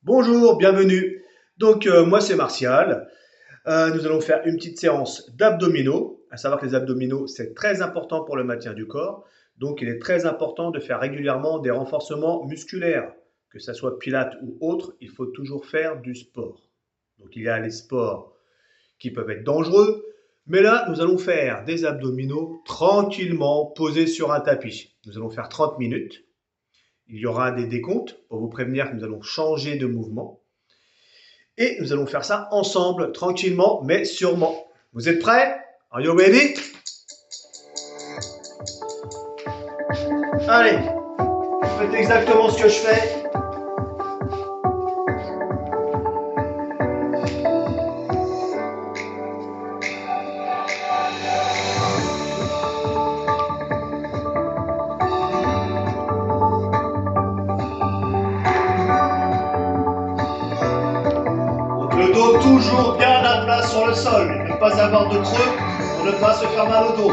Bonjour, bienvenue. Moi c'est Martial. Nous allons faire une petite séance d'abdominaux. À savoir que les abdominaux, c'est très important pour le maintien du corps. Donc il est très important de faire régulièrement des renforcements musculaires. Que ça soit pilates ou autre, il faut toujours faire du sport. Donc il y a les sports qui peuvent être dangereux. Mais là, nous allons faire des abdominaux tranquillement posés sur un tapis. Nous allons faire 30 minutes. Il y aura des décomptes pour vous prévenir que nous allons changer de mouvement. Et nous allons faire ça ensemble, tranquillement, mais sûrement. Vous êtes prêts? Are you ready? Allez, faites exactement ce que je fais. Donc le dos toujours bien à plat sur le sol. Ne pas avoir de creux pour ne pas se faire mal au dos.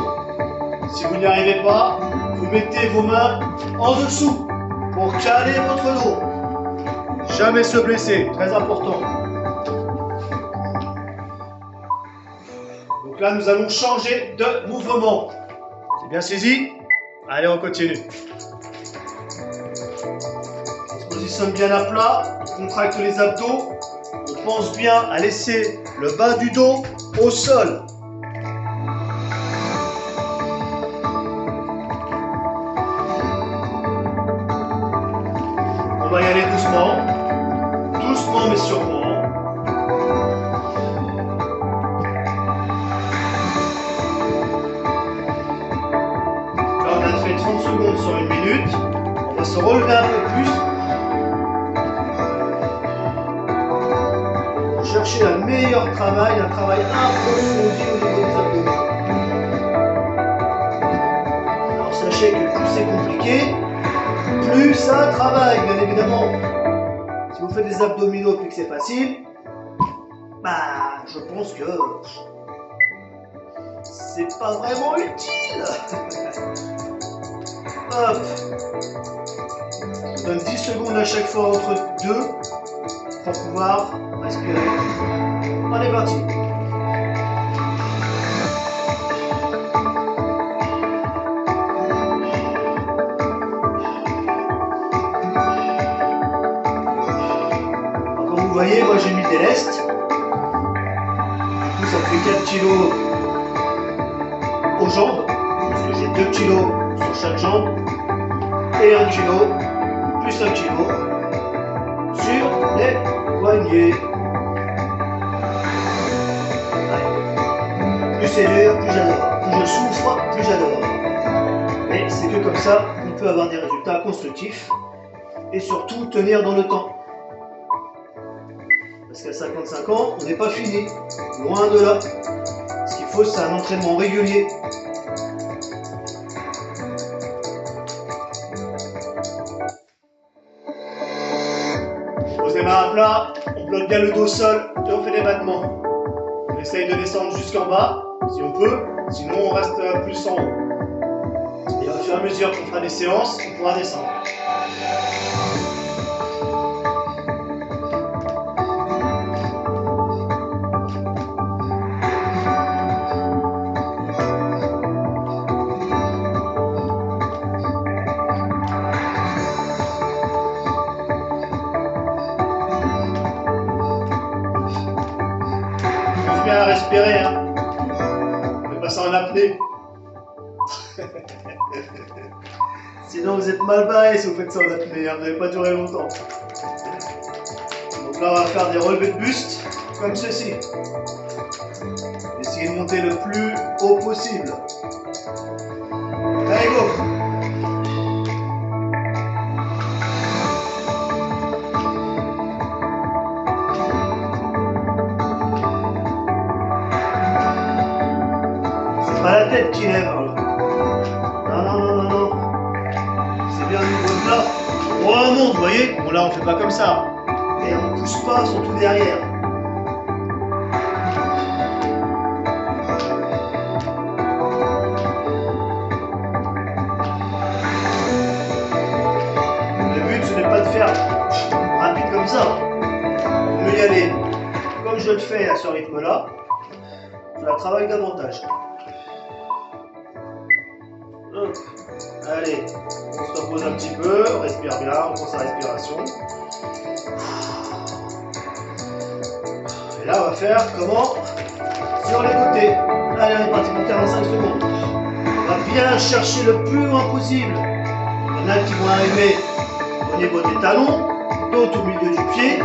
Si vous n'y arrivez pas, vous mettez vos mains en dessous pour caler votre dos. Jamais se blesser, très important. Donc là, nous allons changer de mouvement. C'est bien saisi? Allez, on continue. On se positionne bien à plat, on contracte les abdos. On pense bien à laisser le bas du dos au sol. On va y aller doucement. Doucement mais sûrement. Là, on a fait 30 secondes sur une minute. On va se relever un peu plus. Pour chercher un meilleur travail, un travail approfondi au niveau des abdominaux. Alors sachez que plus c'est compliqué, plus ça travaille, bien évidemment. Si vous faites des abdominaux et que c'est facile, bah, je pense que c'est pas vraiment utile. Hop. Je donne 10 secondes à chaque fois entre deux pour pouvoir respirer. On est parti. Alors, comme vous voyez, moi j'ai mis des lestes. Du coup, ça me fait 4 kilos aux jambes, parce que j'ai 2 kilos sur chaque jambe, et 1 kilo, plus 1 kilo sur les poignets. Ouais. Plus c'est dur, plus j'adore. Plus je souffre, plus j'adore. Mais c'est que comme ça qu'on peut avoir des résultats constructifs et surtout tenir dans le temps. Parce qu'à 55 ans, on n'est pas fini. Loin de là. Ce qu'il faut, c'est un entraînement régulier. On pose les mains à plat, on bloque bien le dos au sol et on fait des battements. On essaye de descendre jusqu'en bas, si on peut, sinon on reste plus en haut. Et au fur et à mesure qu'on fera des séances, on pourra descendre. À respirer, hein. On fait pas ça en apnée. Sinon vous êtes mal barré si vous faites ça en apnée, hein. Vous n'allez pas durer longtemps. Donc là on va faire des relevés de buste comme ceci. Essayez de monter le plus haut possible. Allez go. Pas la tête qui lève. Non, non, non, non, non. C'est bien au niveau de là. On remonte, vous voyez? Bon, là, on fait pas comme ça. Et on pousse pas, surtout derrière. Le but, ce n'est pas de faire rapide comme ça. je le fais à ce rythme-là, je la travaille davantage. Hop. Allez, on se repose un petit peu, on respire bien, on prend sa respiration. Et là, on va faire comment? Sur les côtés. Allez, on est parti pour 45 secondes. On va bien chercher le plus loin possible. Il y en a qui vont arriver au niveau des talons, d'autres au milieu du pied.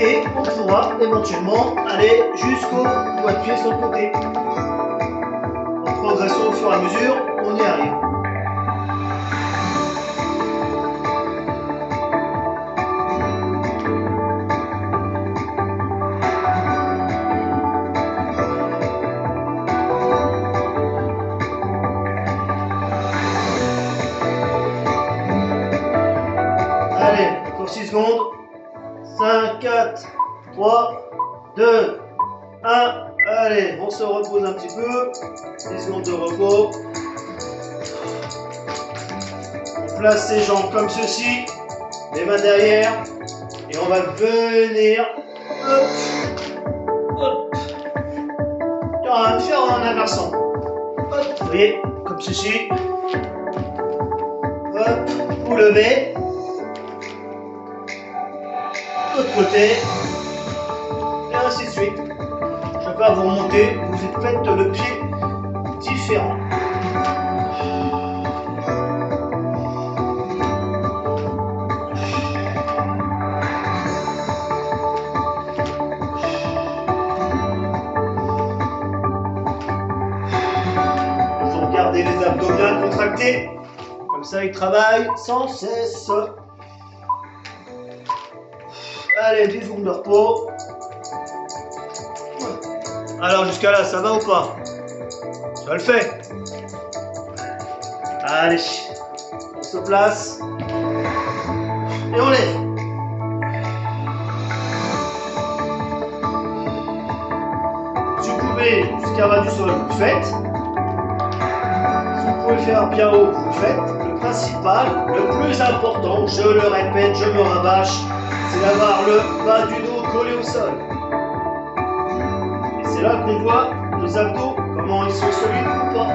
Et on pourra éventuellement aller jusqu'au doigt de pied sur le côté. En progressant au fur et à mesure, on y arrive. Allez, encore 6 secondes. 5, 4, 3, 2, 1. Allez, on se repose un petit peu. 10 secondes de repos. On place ses jambes comme ceci. Les mains derrière. Et on va venir. Hop. Hop. On va faire en inversant. Hop. Vous voyez, comme ceci. Hop. Vous levez. L'autre côté, et ainsi de suite. Chaque fois que vous remontez, vous faites le pied différent. Toujours garder les abdos bien contractés, comme ça ils travaillent sans cesse. Allez, 10 secondes de repos. Alors jusqu'à là, ça va ou pas? Ça le fait. Allez, on se place. Et on lève. Si vous pouvez, jusqu'à ras du sol, vous le faites. Si vous pouvez faire bien haut, vous le faites. Le principal, le plus important, je le répète, je me rabâche, c'est d'avoir le bas du dos collé au sol. Et c'est là qu'on voit nos abdos, comment ils sont solides ou pas.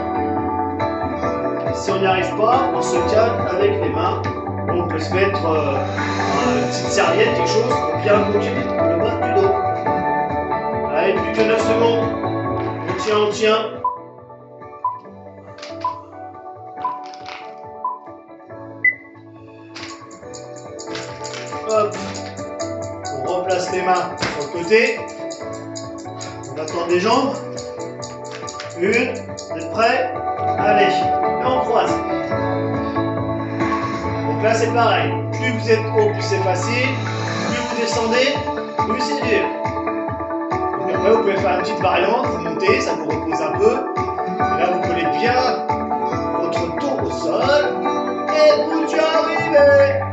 Et si on n'y arrive pas, on se calme avec les mains. On peut se mettre une petite serviette, quelque chose pour bien bloquer le bas du dos. Allez, plus que 9 secondes. On tient, on tient. Hop. On replace les mains sur le côté. On va tendre les jambes. Une. Vous êtes prêts? Allez. Et on croise. Donc là, c'est pareil. Plus vous êtes haut, plus c'est facile. Plus vous descendez, plus c'est dur. Donc après, vous pouvez faire une petite variante. Vous montez, ça vous repose un peu. Et là, vous collez bien votre dos au sol. Et vous y arrivez.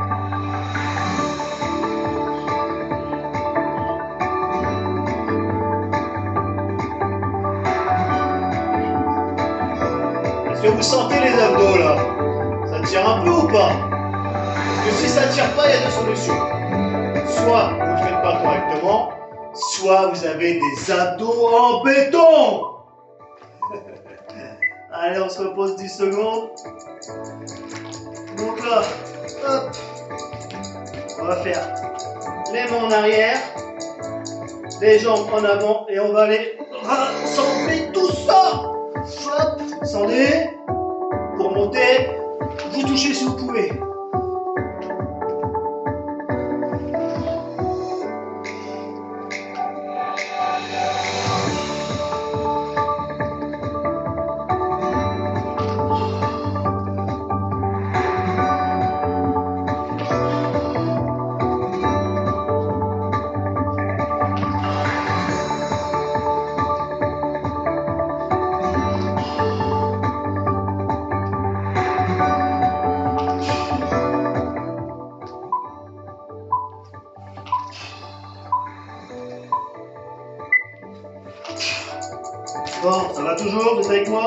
Est-ce que vous sentez les abdos là? Ça tire un peu ou pas? Parce que si ça ne tire pas, il y a deux solutions. Soit vous ne le faites pas correctement, soit vous avez des abdos en béton. Allez, on se repose 10 secondes. Donc là, hop, on va faire les mains en arrière, les jambes en avant et on va aller rassembler tout ça. Hop, descendez, pour monter, vous touchez si vous pouvez. Bon, ça va toujours, vous êtes avec moi?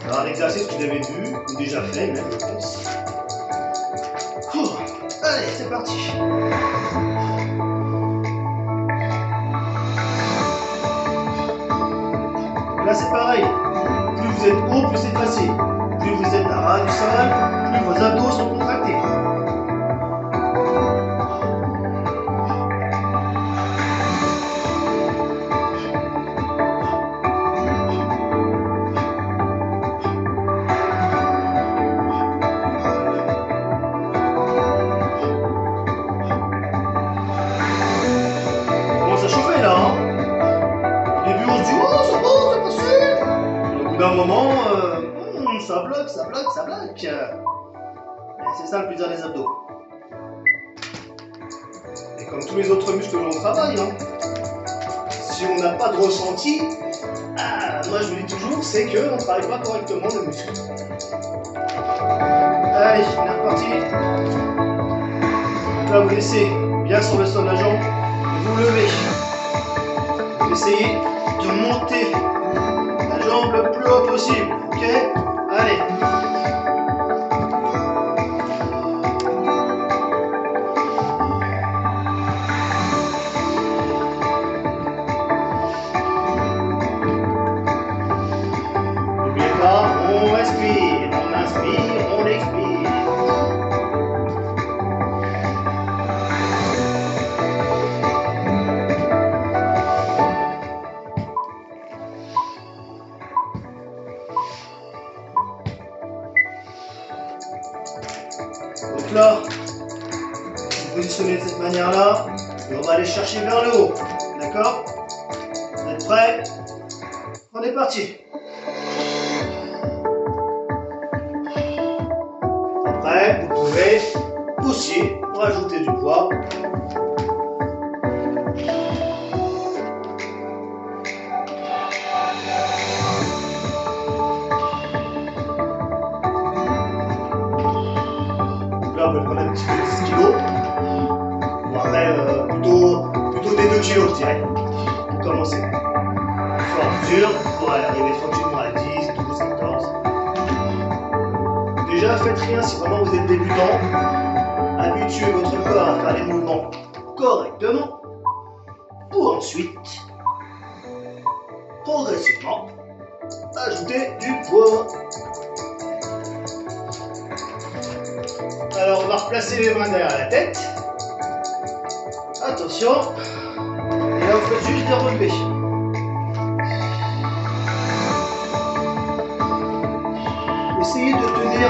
Alors, un exercice que vous avez vu, ou déjà fait même, je pense. Allez, c'est parti. c'est pareil. Plus vous êtes haut, plus c'est facile. Plus vous êtes à ras du sol, plus vos abdos sont contractés. On commence à chauffer là, hein. Au début on se dit oh ça va, c'est facile. Et au bout d'un moment, ça bloque, ça bloque, ça bloque. Et c'est ça le plaisir des abdos. Et comme tous les autres muscles on travaille, hein. Si on n'a pas de ressenti, moi je vous dis toujours, c'est qu'on ne travaille pas correctement le muscle. Allez, on est reparti. Donc là vous laissez bien sur le sol la jambe, vous levez. Vous essayez de monter la jambe le plus haut possible, ok? Allez. N'oubliez pas, on respire, on inspire, on expire. Donc là, vous positionnez de cette manière-là, et on va aller chercher vers le haut. D'accord? Vous êtes prêts? On est parti. Après, vous pouvez aussi rajouter du poids. Là, on peut prendre un petit peu de 10 kg, ou après plutôt des 2 kg, je dirais, pour commencer. Au fur et à mesure, pour arriver tranquillement à 10, 12, 14. Déjà, faites rien si vraiment vous êtes débutant. Habituez votre corps à faire les mouvements correctement, pour ensuite, progressivement, ajouter du poids. Alors on va replacer les mains derrière la tête. Attention. Et là vous faites juste des relevés. Essayez de tenir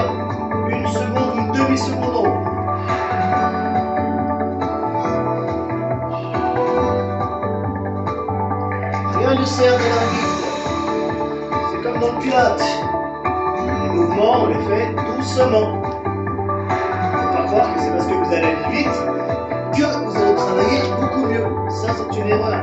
une seconde ou une demi-seconde en haut. Rien ne sert de la vie. C'est comme dans le pilates. Les mouvements on les fait doucement. Croire que c'est parce que vous allez aller vite que vous allez travailler beaucoup mieux. Ça, c'est une erreur.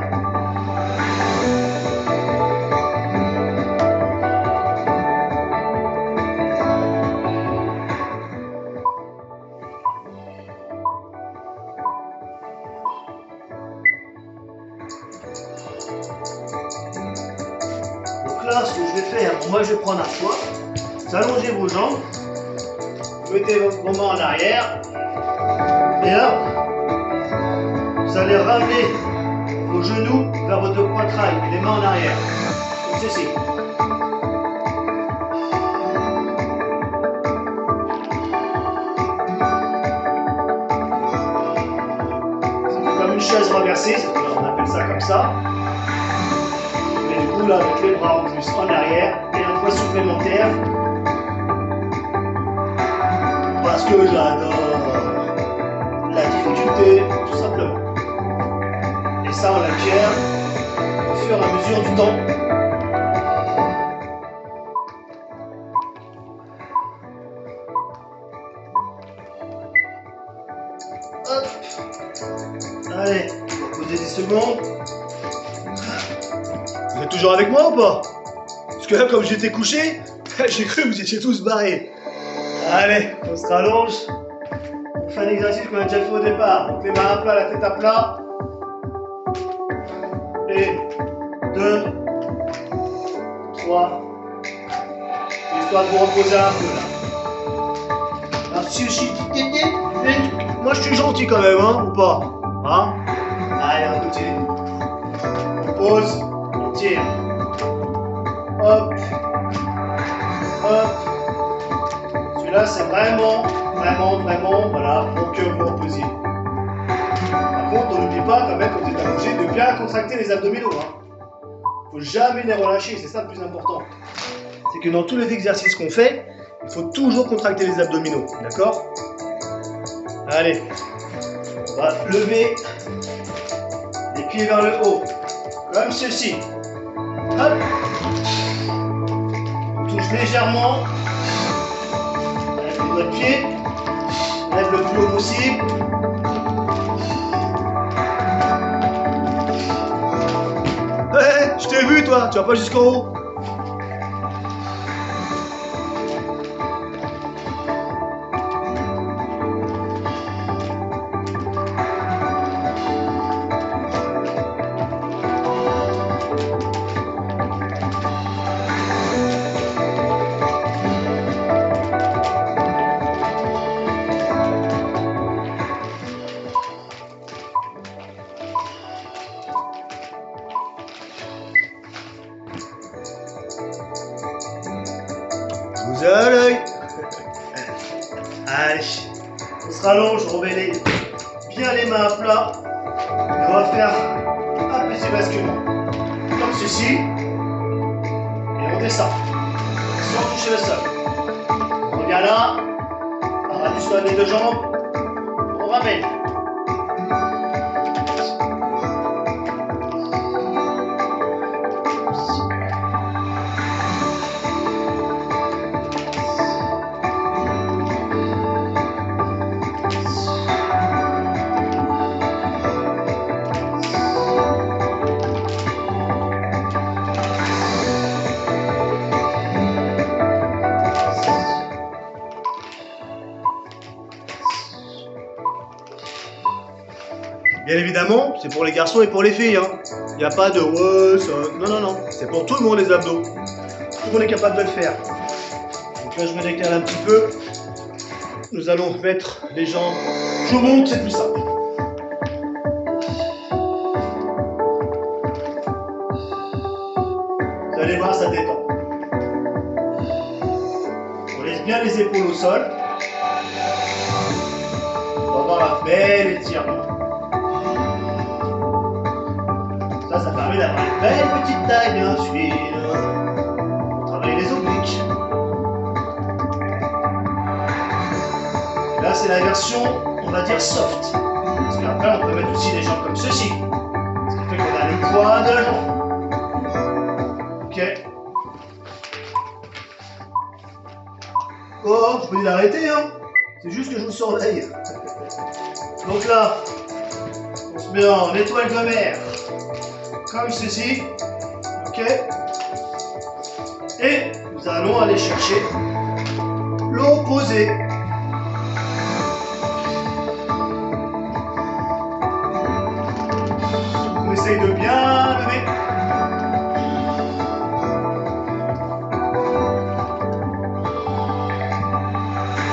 Donc là, ce que je vais faire, moi je vais prendre un choix. Vous allongez vos jambes. Vous mettez vos mains en arrière. Et là, vous allez ramener vos genoux vers votre poitrail et les mains en arrière. Comme ceci. C'est comme une chaise renversée, on appelle ça comme ça. Mais du coup, là, avec les bras en plus en arrière et un poids supplémentaire. Parce que j'adore la difficulté, tout simplement. Et ça, on l'acquiert au fur et à mesure du temps. Hop. Allez, on va poser 10 secondes. Vous êtes toujours avec moi ou pas? Parce que là, comme j'étais couché, j'ai cru que vous étiez tous barrés. Allez, on se rallonge. On fait un exercice qu'on a déjà fait au départ. Donc les mains à plat, la tête à plat. Et 2, 3. Histoire de vous reposer un peu là. Alors si je suis moi je suis gentil quand même, hein, ou pas? Hein? Allez, on continue. On pose, on tire. hop, hop. Celui-là, c'est vraiment, voilà, mon cœur vous reposez. Par contre, on n'oublie pas quand même, quand vous êtes allongé, de bien contracter les abdominaux. Faut jamais les relâcher, c'est ça le plus important. C'est que dans tous les exercices qu'on fait, il faut toujours contracter les abdominaux, d'accord? Allez, on va lever les pieds vers le haut, comme ceci. Hop. On touche légèrement avec les doigts de pied, on lève le plus haut possible. Hey, je t'ai vu toi, tu vas pas jusqu'en haut. Vous à l'œil. Allez, on se rallonge, on remet bien les mains à plat. Et on va faire un petit basculement. Comme ceci. Et on descend. Sans toucher le sol. On revient là. On rajuste les deux jambes. On ramène. Bien évidemment, c'est pour les garçons et pour les filles. Il n'y a pas de ouais, ça. Non, non, non. C'est pour tout le monde les abdos. Tout le monde est capable de le faire. Donc là, je me décale un petit peu. Nous allons mettre les jambes. Je vous montre, c'est plus simple. Vous allez voir, ça détend. On laisse bien les épaules au sol. On va avoir un bel étirement. Ça permet d'avoir une belle petite taille, bien sûr. On travaille les obliques. Là, c'est la version, on va dire, soft. Parce qu'après, on peut mettre aussi les jambes comme ceci. Ce qui fait qu'on a les poids de la jambe. Ok. Oh, je peux l'arrêter, C'est juste que je vous surveille. Donc là, on se met en étoile de mer. Comme ceci, ok, et nous allons aller chercher l'opposé. On essaye de bien lever.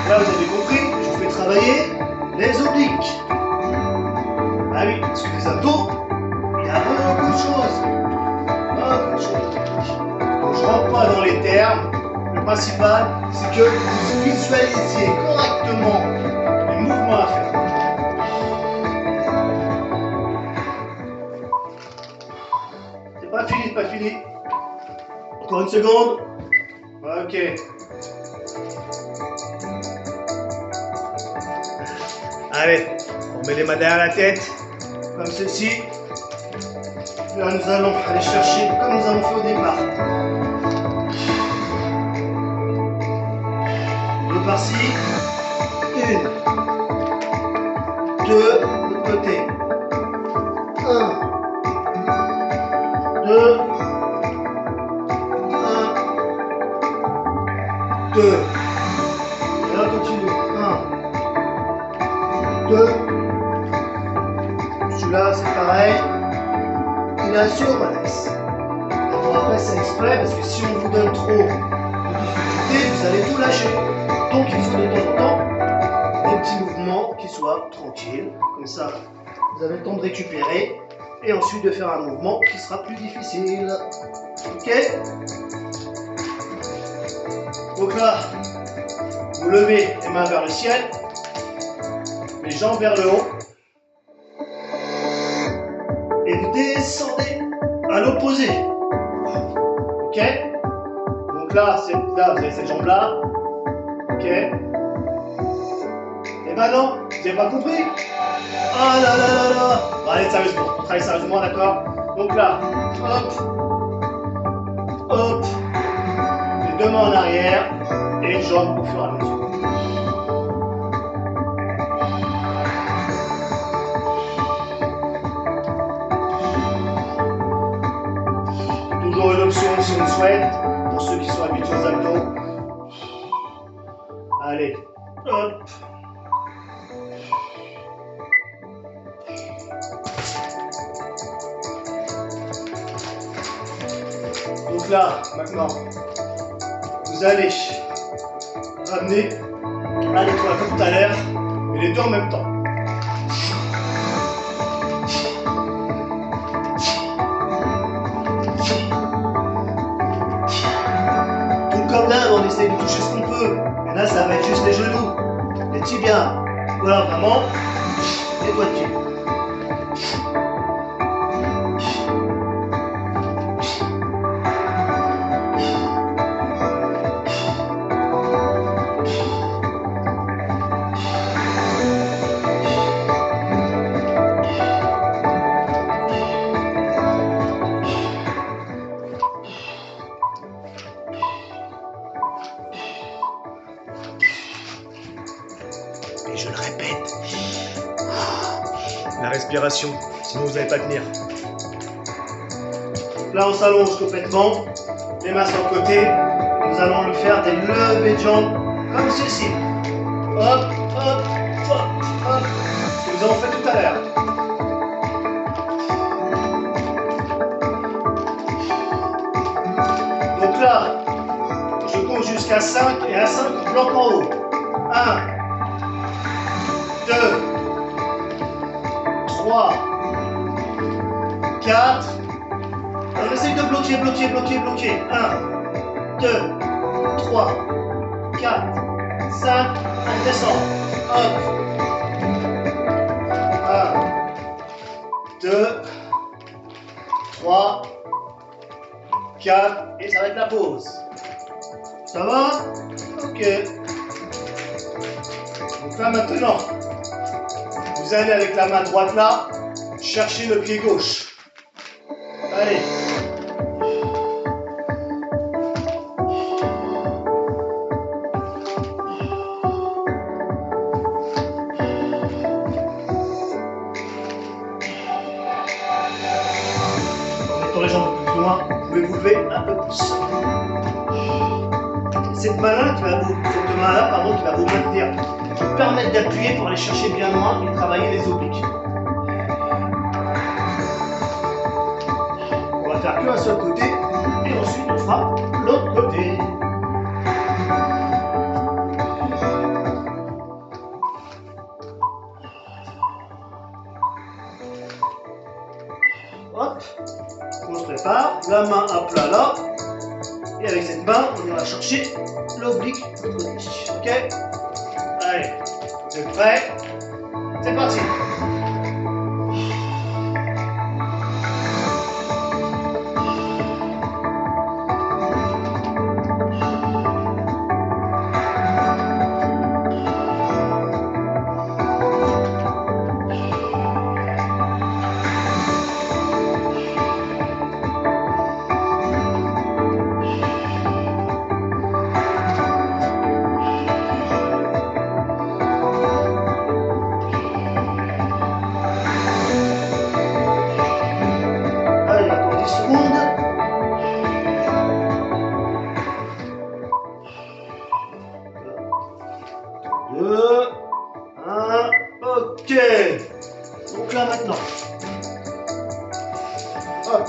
Là, vous avez compris, je vous fais travailler les obliques. Ah oui, parce que les abdos, il y a beaucoup de choses. Donc, je ne rentre pas dans les termes. Le principal, c'est que vous visualisiez correctement les mouvements à faire. C'est pas fini, c'est pas fini. Encore une seconde. Ok. Allez, on met les mains derrière la tête, comme ceci. Là, nous allons aller chercher comme nous avons fait au départ. Deux par-ci. Une. Deux. De l'autre côté. Un. Deux. Un. Deux. Et là, continue. Un. Deux. Celui-là, c'est pareil. Et là, sur, on laisse. Alors après, c'est exprès parce que si on vous donne trop de difficultés, vous allez tout lâcher. Donc, il faut de temps en temps des petits mouvements qui soient tranquilles. Comme ça, vous avez le temps de récupérer et ensuite de faire un mouvement qui sera plus difficile. Ok ? Donc là, vous levez les mains vers le ciel, les jambes vers le haut, et vous descendez à l'opposé. Ok? Donc là, vous avez cette jambe-là. Ok? Et maintenant, vous n'avez pas compris? Ah là là là là! Bon, allez, sérieusement, on travaille sérieusement, d'accord? Donc là, hop, hop, les deux mains en arrière et une jambe au fur et à mesure. Toujours une option si on le souhaite, pour ceux qui sont habitués aux abdos. Allez, hop. Donc là, maintenant, vous allez ramener à l'étoile comme tout à l'heure, et les deux en même temps. Tout comme d'hab, on essaie de toucher ce qu'on peut. Et là, ça va être juste les genoux, les tibias. Voilà, vraiment, les doigts de pied. Et je le répète, la respiration, sinon vous n'allez pas tenir. Donc là, on s'allonge complètement, les mains sur le côté. Nous allons le faire des levées de jambes comme ceci. Hop, hop, hop, hop. Ce que nous avons fait tout à l'heure. Donc là, je compte jusqu'à 5 et à 5, on bloque en haut. 1, 2, 3, 4. On essaye de bloquer. 1, 2, 3, 4, 5. On descend. Hop. 1, 2, 3, 4. Et ça va être la pause. Ça va? Ok. Donc là maintenant, vous allez avec la main droite là, chercher le pied gauche. Allez. En mettant les jambes plus loin, vous pouvez vous lever un peu plus. Cette main-là qui va vous maintenir, qui vous permettre d'appuyer pour aller chercher bien loin et travailler les obliques. On va faire qu'un seul côté et ensuite on fera l'autre côté. Hop, on se prépare, la main à plat là. Et avec cette main, on ira chercher l'oblique de l'autre côté. Ok? Allez, vous êtes prêts? C'est parti! Ok. Donc là maintenant. Hop.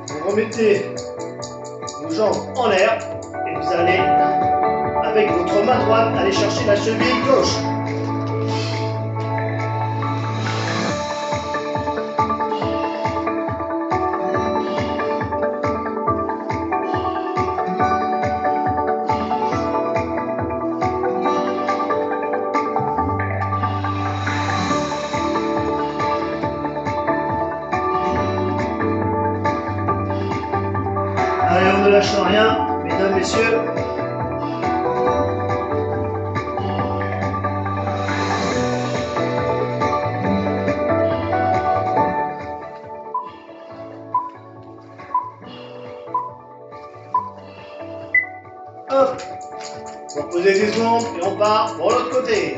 Vous remettez vos jambes en l'air et vous allez, avec votre main droite, aller chercher la cheville gauche. lâche rien, mesdames, messieurs. Hop, on va poser 10 secondes et on part pour l'autre côté.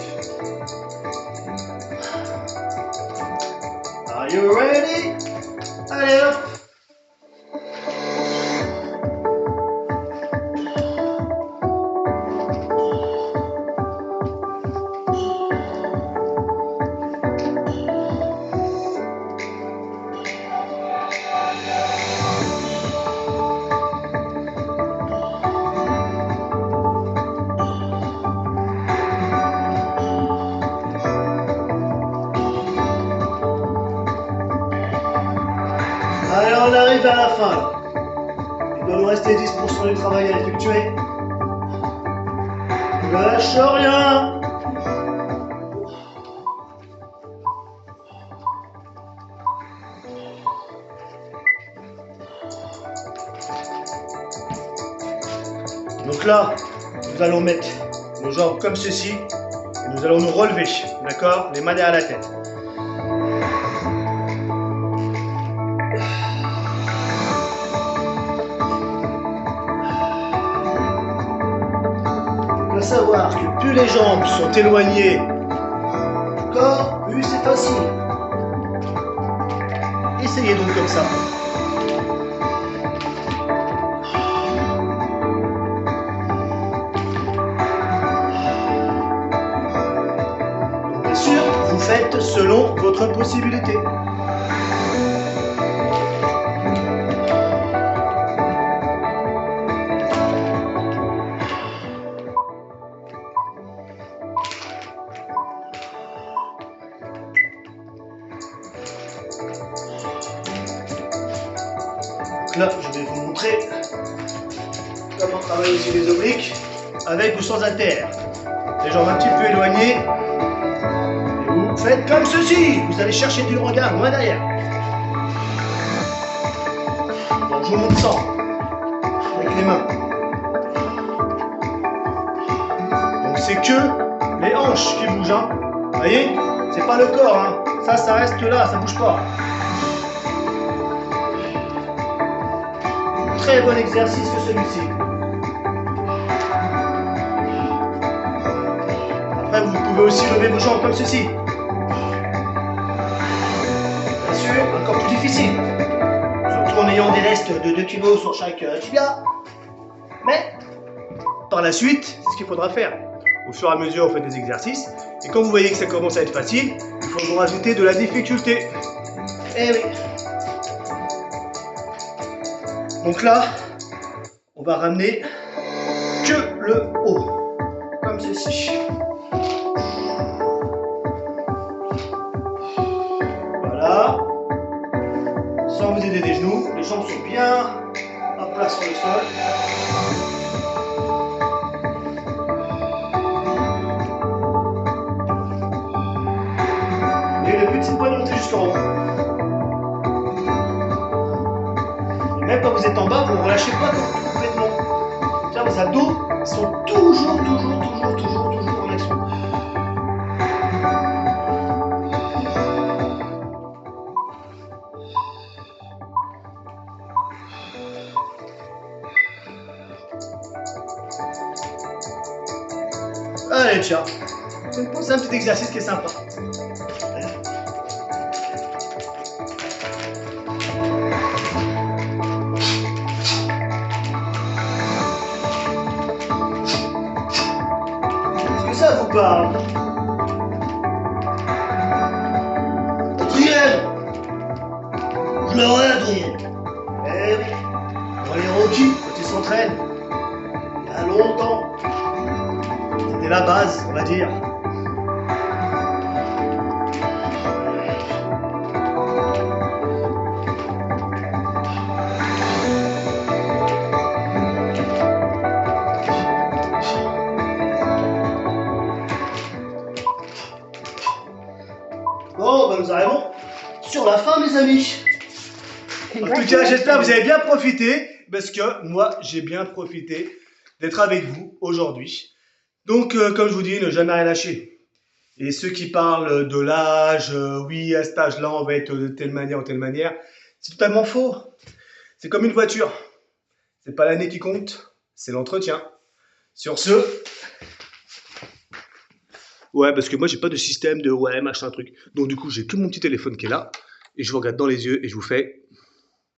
Are you ready? Allez hop. Allez, on arrive à la fin là. Il doit nous rester 10% du travail à effectuer. Ne lâche rien. Donc là, nous allons mettre nos jambes comme ceci. Et nous allons nous relever, d'accord? Les mains derrière la tête. Il faut savoir que plus les jambes sont éloignées du corps, plus c'est facile. Essayez donc comme ça. Donc, bien sûr, vous faites selon votre possibilité. Là, je vais vous montrer comment travailler aussi les obliques, avec ou sans haltère. Les jambes un petit peu éloignées. Et vous faites comme ceci. Vous allez chercher du regard loin derrière. Donc je vous montre ça avec les mains. Donc c'est que les hanches qui bougent. Hein. Vous voyez? C'est pas le corps. Hein. Ça reste là, ça bouge pas. Très bon exercice que celui-ci. Après, vous pouvez aussi lever vos jambes comme ceci. Bien sûr, encore plus difficile. Surtout en ayant des restes de 2 kg sur chaque tibia. Mais, par la suite, c'est ce qu'il faudra faire. Au fur et à mesure, vous faites des exercices. Et quand vous voyez que ça commence à être facile, il faut vous rajouter de la difficulté. Eh oui. Donc là, on va ramener que le haut, comme ceci. Voilà. Sans vous aider des genoux, les jambes sont bien à plat sur le sol. Et le but, c'est pas de monter jusqu'en haut. Même quand vous êtes en bas, vous ne relâchez pas complètement. Là, vos abdos sont toujours en action. Allez, tiens. C'est un petit exercice qui est sympa. Ça vous parle? Adrien, je l'aurai, Adrien. Eh oui, dans les Rocky, quand ils s'entraînent, il y a longtemps, c'était la base, on va dire. Bon, ben nous arrivons sur la fin, mes amis. En tout cas, j'espère que vous avez bien profité parce que moi, j'ai bien profité d'être avec vous aujourd'hui. Donc, comme je vous dis, ne jamais rien lâcher. Et ceux qui parlent de l'âge, oui, à cet âge-là, on va être de telle manière ou telle manière, c'est totalement faux. C'est comme une voiture. C'est pas l'année qui compte, c'est l'entretien. Sur ce, ouais, parce que moi, j'ai pas de système de ouais, machin, truc. Donc, du coup, j'ai que mon petit téléphone qui est là, et je vous regarde dans les yeux et je vous fais